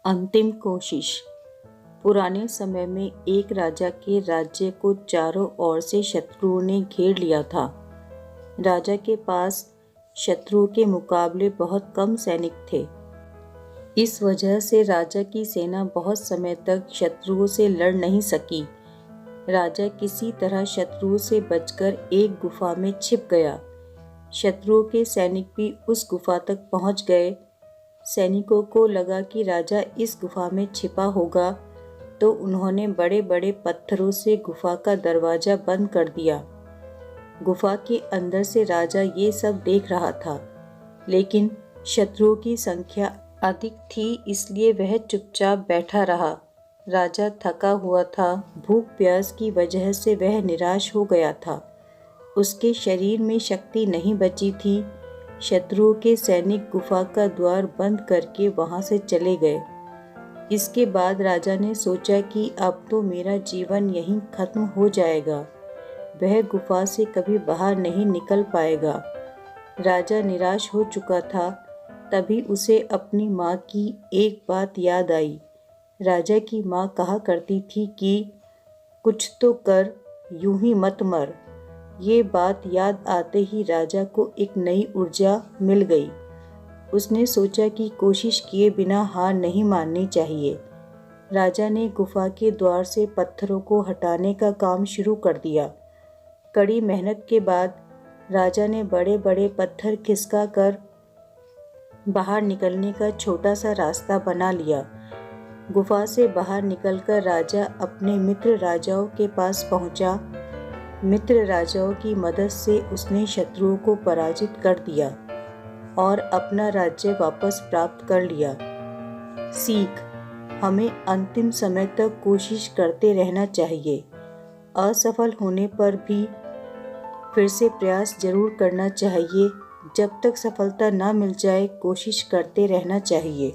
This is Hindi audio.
अंतिम कोशिश। पुराने समय में एक राजा के राज्य को चारों ओर से शत्रुओं ने घेर लिया था। राजा के पास शत्रुओं के मुकाबले बहुत कम सैनिक थे। इस वजह से राजा की सेना बहुत समय तक शत्रुओं से लड़ नहीं सकी। राजा किसी तरह शत्रुओं से बचकर एक गुफा में छिप गया। शत्रुओं के सैनिक भी उस गुफा तक पहुंच गए। सैनिकों को लगा कि राजा इस गुफा में छिपा होगा, तो उन्होंने बड़े बड़े पत्थरों से गुफा का दरवाजा बंद कर दिया। गुफा के अंदर से राजा ये सब देख रहा था, लेकिन शत्रुओं की संख्या अधिक थी, इसलिए वह चुपचाप बैठा रहा। राजा थका हुआ था, भूख प्यास की वजह से वह निराश हो गया था। उसके शरीर में शक्ति नहीं बची थी। शत्रुओं के सैनिक गुफा का द्वार बंद करके वहां से चले गए। इसके बाद राजा ने सोचा कि अब तो मेरा जीवन यहीं खत्म हो जाएगा। वह गुफा से कभी बाहर नहीं निकल पाएगा। राजा निराश हो चुका था। तभी उसे अपनी माँ की एक बात याद आई। राजा की माँ कहा करती थी कि कुछ तो कर, यूं ही मत मर। ये बात याद आते ही राजा को एक नई ऊर्जा मिल गई। उसने सोचा कि कोशिश किए बिना हार नहीं माननी चाहिए। राजा ने गुफा के द्वार से पत्थरों को हटाने का काम शुरू कर दिया। कड़ी मेहनत के बाद राजा ने बड़े बड़े पत्थर खिसका कर बाहर निकलने का छोटा सा रास्ता बना लिया। गुफा से बाहर निकलकर राजा अपने मित्र राजाओं के पास पहुंचा। मित्र राजाओं की मदद से उसने शत्रुओं को पराजित कर दिया और अपना राज्य वापस प्राप्त कर लिया। सीख: हमें अंतिम समय तक कोशिश करते रहना चाहिए। असफल होने पर भी फिर से प्रयास जरूर करना चाहिए। जब तक सफलता न मिल जाए, कोशिश करते रहना चाहिए।